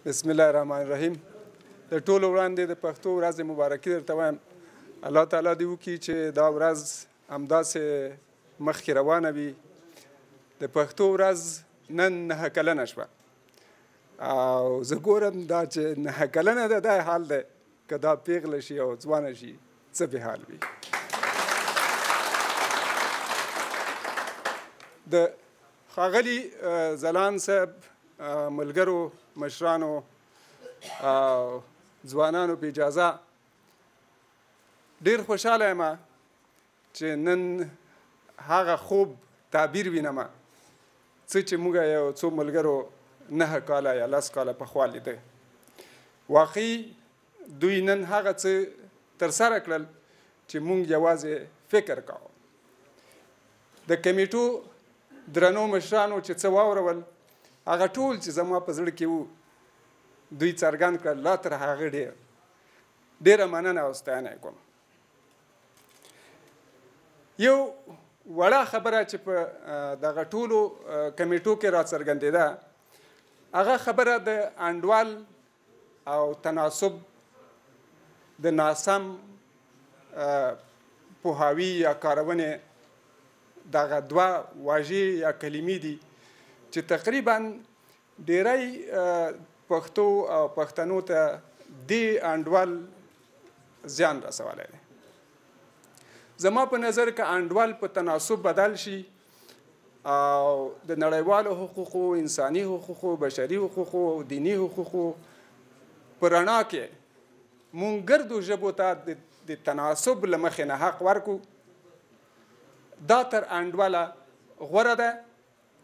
بسم الله الرحمن الرحیم. د ټولو وړاندې د پښتو ورځ مبارکي درته وایم. الله تعالی دې وکړي چې دا ورځ همداسې مخکې روانه وي. د پښتو ورځ نن 9 کلنه شوه او زه ګورم دا چې 9 کلنه ده دا حال دی که دا پیغله شي او ځوانه شي څه به حال وي. د ښاغلي ځلان صاحب ملګرو مشرانو او ځوانانو په اجازه ډېر خوشحاله یم چې نن هغه خوب تعبیر وینم څه چې موږ یو څو ملګرو 9 کاله یا 10 کاله پخوا لیده. واقعي دوی نن هغه څه ترسره کړل چې موږ یوازې فکر کوو. د کمیټو درنو مشرانو چې څه واورول هغه ټول چې زما په زړه کې وو دوی څرګند کړل. لا تر هغه ډېره مننه او ستاینه یې کوم. یو وړه خبره چې په دغه ټولو کمیټو کې راڅرګندېده هغه خبره د انډوال او تناسب د ناسم پوهاوي یا کارونې دغه دوه واژې یا کلمې دي چې تقریبا ډیری پښتو او پښتنو ته دې انډوال زیان رسولی دی. زما په نظر که انډوال په تناسب بدل شي او د نړیوالو حقوقو، انساني حقوقو، بشري حقوقو او دیني حقوقو په رڼا کې مونږ ګردو ژبو ته د تناسب له مخې نه حق ورکو دا تر انډواله غوره ده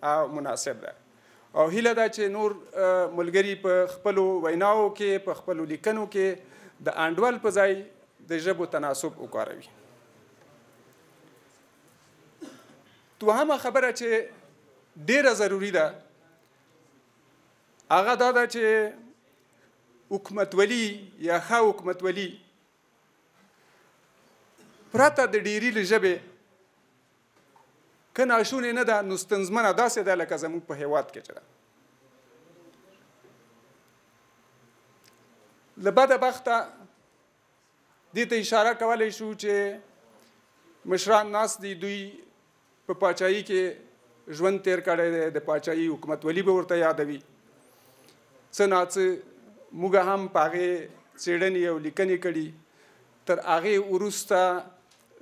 او مناسب ده. او هیله ده چې نور ملګري په خپلو ویناو کې په خپلو لیکنو کې د انډول په ځای د ژبو تناسب وکاروي. دوهمه خبره چې ډیره ضروري ده هغه دا ده چې حکومتولي یا ښه حکومتولي پرته د ډیري له ژبې که ناشونې نه ده نو ستونزمنه داسې ده لکه زموږ په هیواد کې چې ده. له بده بخته دې ته اشاره کولی شو چې مشران ناست دي دوی په پاچاهي کې ژوند تیر کړی دی د پاچاهي حکومتولي به ورته یادوي. څه ناڅه موږ هم په هغې څېړنې او لیکنې کړي. تر هغې وروسته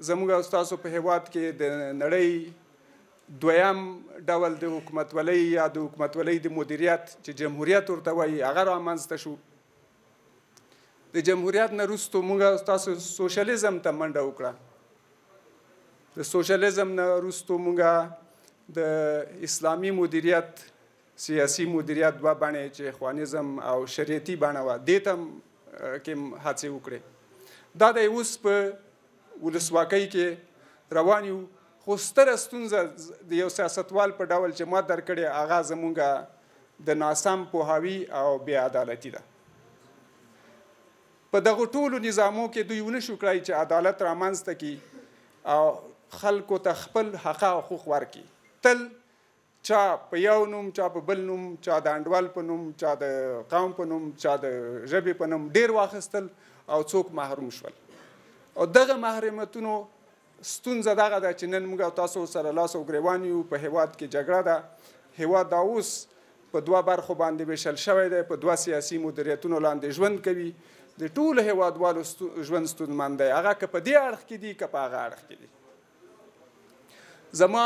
زموږ او ستاسو په هیواد کې د نړۍ دویم ډول د حکومتولۍ یا د حکومتولۍ د مدیریت چې جمهوریت ورته وایي هغه رامنځته شو. د جمهوریت نه وروستو موږ او ستاسو سوشلیزم ته منډه وکړه. د سوشلیزم نه وروستو موږ د اسلامي مدیریت سیاسي مدیریت دوه بڼې چې اخوانیزم او شریعتي بڼه وه دې ته کې هڅې وکړې. دا د اوس په ولسواکۍ کې روان یو. خو ستره ستونزه د یو سیاستوال په ډول چې ما درکړې هغه زموږ د ناسم پوهاوي او بې عدالتي ده. په دغو ټولو نظامو کې دوی ونه شو کړی چې عدالت رامنځته کړي او خلکو ته خپل حق او حقوق ورکړي. تل چا په یو نوم، چا په بل نوم، چا د انډوال په نوم، چا د قوم په نوم، چا د ژبې په نوم ډېر واخیستل او څوک محروم شول. او دغه محرومیتونو ستونزه دغه ده چې نن موږ او تاسو سره لاس او ګریوان یو. په هیواد کې جګړه ده. هیواد دا اوس په دوه برخو باندې ویشل شوی دی. په دوه سیاسي مدیریتونو لاندې ژوند کوي. د ټولو هیوادوالو ژوند ستونزمن دی. هغه که په دې اړخ کې دي که په هغه اړخ کې دي. زما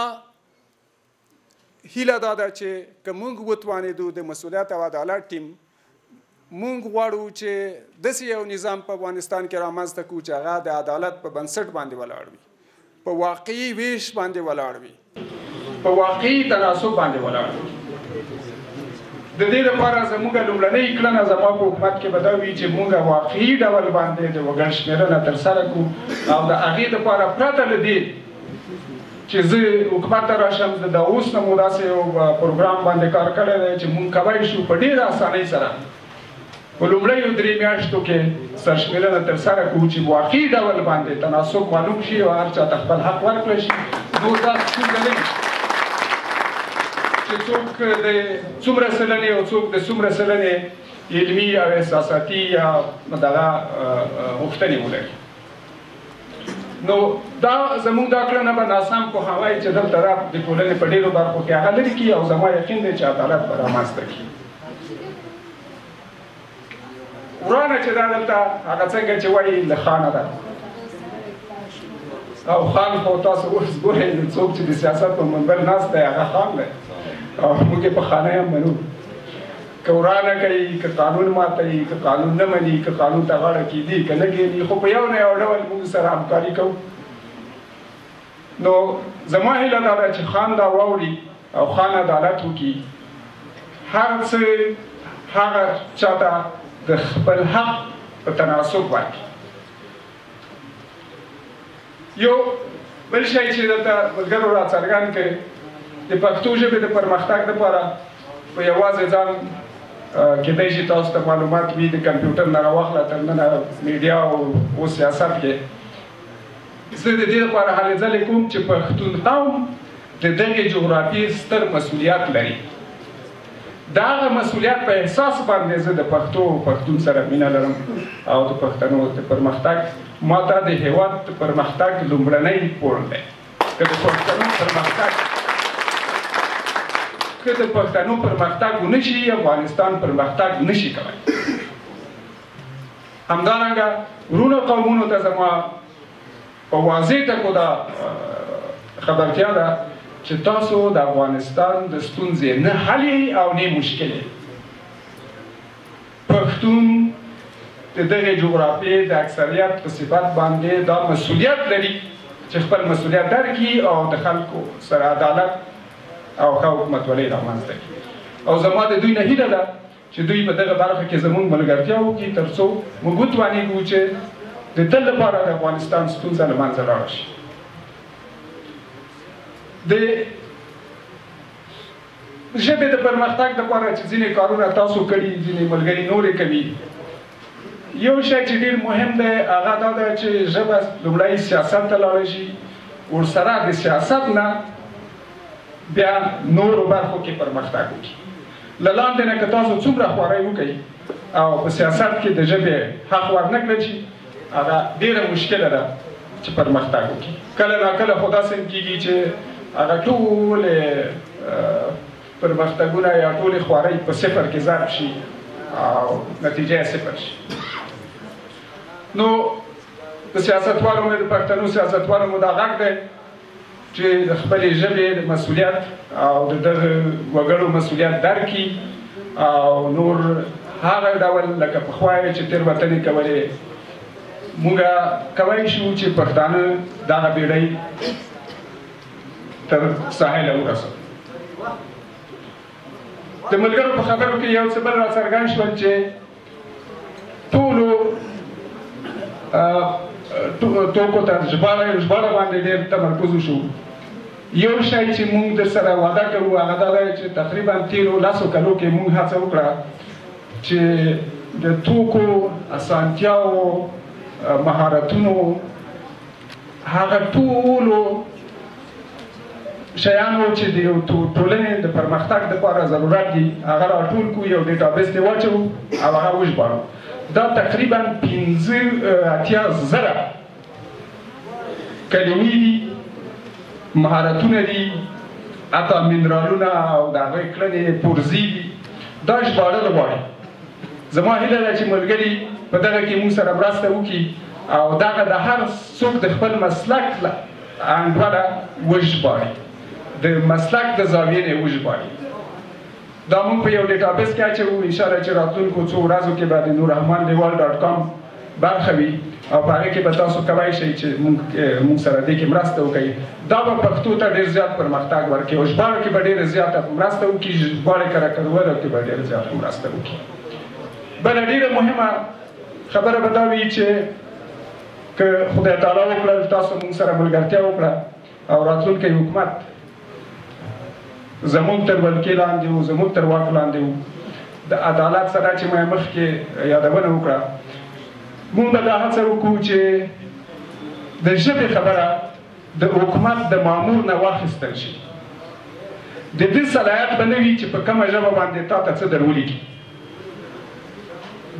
هیله دا ده چې که موږ وتوانېدو د مسؤلیت او عدالت ټیم مونږ غواړو چې داسې یو نظام په افغانستان کې رامنځته کړو چې هغه د عدالت په بنسټ باندې ولاړ وي، په واقعي ویش باندې ولاړ وي، په واقعي تناسب باندې ولاړ وي. د دې لپاره زموږ لومړنۍ کړنه زما په حکومت کې به دا وي چې مونږ واقعي ډول باندې د وګړ شمېرنه ترسره کړو او د هغې لپاره پرته له دې چې زه حکومت ته راشم د اوس نه مو داسې یو پروګرام باندې کار کړی دی چې مونږ کولی شو په ډېره اسانۍ سره په لومړیو 3 میاشتو کې سرشمېرنه ترسره کړو چې واقعي ډول باندې تناسب معلوم شي او هر چا ته خپل حق ورکړی شي. نور دا ستونزه نه وي چې څوک د څومره سلنې او څوک د څومره سلنې علمي او احساساتي یا دغه غوښتنې ولري. نو دا زموږ دا کړنه به ناسم پوهاوی چې دلته را د ټولنې په ډېرو برخو کې هغه لرې کړي او زما یقین دی چې عدالت به رامنځته کړي. ورانه چې دا دلته هغه څنګه چې وایي له خانه ده او خان خو تاسو اوس ګورئ څوک چې د سیاست په منبر ناست دی هغه خان دی او موږ یې په خانه هم منو. که ورانه کوي که قانون ماتوي که قانون نه مني که قانون ته غاړه کېږدي که نه کېږدي خو په یو نه یو ډول موږ سره همکاري کوو. نو زما هیله دا ده چې خان دا واوري او خان عدالت وکړي. هر څه هغه چاته د خپل حق په تناسب ورکړي. یو بل شی چې دلته ملګرو راڅرګند کړي د پښتو ژبې د پرمختګ لپاره په یوازې ځان کېدای شي تاسو ته معلومات وي د کمپیوټر نه راواخله تر ننه میډیا او سیاست کې. زه د دې لپاره هلې ځلې کوم چې پښتون قوم د دغې جغرافیې ستر مسؤلیت لري. دا هغه مسؤلیت په احساس باندې زه د پښتون سره مینه لرم او د پښتنو د پرمختګ ما ته د هېواد د پرمختګ لومړنی پوړ دی. که د پښتنو پرمختګ ونه شي افغانستان پرمختګ نشي کولی. همدارنګه ورونو قومونو ته زما په واضح ټکو دا خبرتیا ده چې تاسو د افغانستان د ستونزې نه حل او نه مشکل پښتون د دغې جغرافیې د اکثریت په صفت باندې دا مسؤلیت لري چې خپل مسؤلیت درکړي او د خلکو سره عدالت او ښه حکومتولۍ رامنځته کړي. او زما د دوی نه هیله ده چې دوی په دغه برخه کې زموږ ملګرتیا وکړي تر څو موږ وتوانېږو چې د تل لپاره د افغانستان ستونزه له منځه لاړه شي. د ژبې د پرمختګ لپاره چې ځینې کارونه تاسو کړي ځینې ملګري نورې کوي. یو شی چې ډېر مهم دی هغه دا ده چې ژبه لومړی سیاست ته لاړه شي ورسره د سیاست نه بیا نورو برخو کې پرمختګ وکړي. له لاندې نه که تاسو څومره خوارۍ وکړئ او په سیاست کې د ژبې حق ورنه کړل شي هغه ډېره مشکله ده چې پرمختګ وکړي. کله ناکله خو داسې کېږي چې هغه ټولې پرمختګونه یا ټولې خوارۍ په صفر کې ضرب شي او نتیجه یې صفر شي. نو د سیاستوالو مې د پښتنو سیاستوالو مو دا غږ دی چې د خپلې ژبې د مسؤلیت او د دغه وګړو مسؤلیت درکړي او نور هغه ډول لکه پخوا یې چې تېروتنې کولې موږ کولی شو چې پښتانه دغه بیړۍ تر ساحله ورسوو. د ملګرو په خبرو کې یو څه بل راڅرګند شول چې ټولو توکو ته ژباړه باندې ډېر تمرکز وشو. یو شی چې موږ درسره وعده کوو هغه دا دی چې تقریبا تېرو لسو کلو کې موږ هڅه وکړه چې د توکو اسانتیاو مهارتونو هغه ټولو شیانو چې د یو ټولنې د پرمختګ لپاره ضرورت دي هغه راټول کړو یو ډیټابیس کې واچوو او هغه وژباړو. دا تقریبا 85,000 کلمې دي مهارتونه دي حتی منرالونه او د هغوی کړنې پرزې دي. دا ژباړل غواړي. زما هیله ده چې ملګري په دغه کې موږ سره مرسته وکړي او دغه د هر څوک د خپل مسلک انډوله وژباړي د مسلک د زاویې نه وژباړي. دا موږ په یو ډیټابیس کې اچوو انشاءالله چې راتلونکو څو ورځو کې به د nurrahmanliwal.com برخه وي او په هغې کې به تاسو کولی شئ چې موږ سره دې کې مرسته وکړئ. دا به پښتو ته ډېر زیات پرمختګ ورکړي او ژباړو کې به ډېره زیاته مرسته وکړي. ژباړې کره کولو کې به ډېره زیاته مرسته وکړي. بله ډېره مهمه خبره به دا وي چې که خدای تعالی وکړل تاسو موږ سره ملګرتیا وکړه او راتلونکی حکومت زموږ تر ولکې لاندې و زموږ تر واک لاندې و د عدالت سره چې ما مخکې یادونه وکړه موږ به دا هڅه وکړو چې د ژبې خبره د حکومت د مامور نه واخیستل شي. د دې صلاحیت به نه وي چې په کومه ژبه باندې تا ته څه در ولیکي.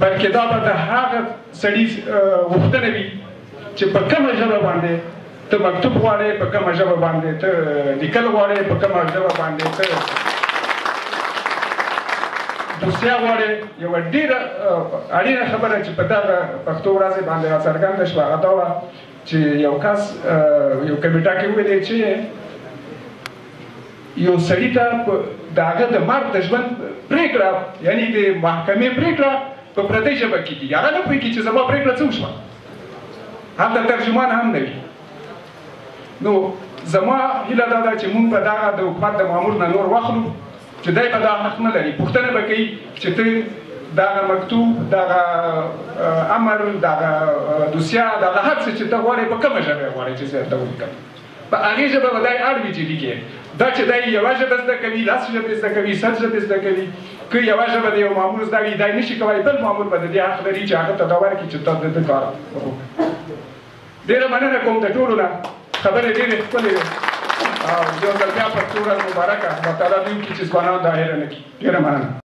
بلکې دا به د هغه سړي غوښتنه وي چې په کومه ژبه باندې ته مکتوب غواړې، په کومه ژبه باندې ته لیکل غواړې، په کومه ژبه باندې ته دوسیه غواړې. یوه ډېره اړینه خبره چې په دغه پښتو ورځې باندې راڅرګنده شوه هغه دا وه چې یو کس یو کمیټه کې وویلې چې یو سړي ته د هغه د مرګ د ژوند پرېکړه یعنې د محکمې پرېکړه په پردۍ ژبه کېږي. هغه نه پوهېږي چې زما پرېکړه څه وشوه، هلته ترجمان هم نه وي. نو زما هیله دا ده چې موږ به دغه د حکومت د مامور نه نور واخلو چې دی به دا حق نه لري. پوښتنه به کوي چې ته دغه مکتوب، دغه امر، دغه دوسیه، دغه هر څه چې ته غواړې په کومه ژبه غواړې چې زه درته ولیکم. په هغې ژبه به دی اړ وي چې لیکې. دا چې دی یوه ژبه زده کوي، لس ژبې زده کوي، 100 ژبې زده کوي، که یوه ژبه د یو مامور زده وي دی نشي کولی، بل مامور به د دې حق لري چې هغه ته دا ورکړي چې ته د ده کار وکړه. ډېره مننه کوم د ټولو نه، خبرې ډېرې ښکلې وې او یو ځل بیا پښتو ورځ مبارکه. الله تعالی دې وکړي چې ځوانان دا هېره نه کړي. ډېره مننه.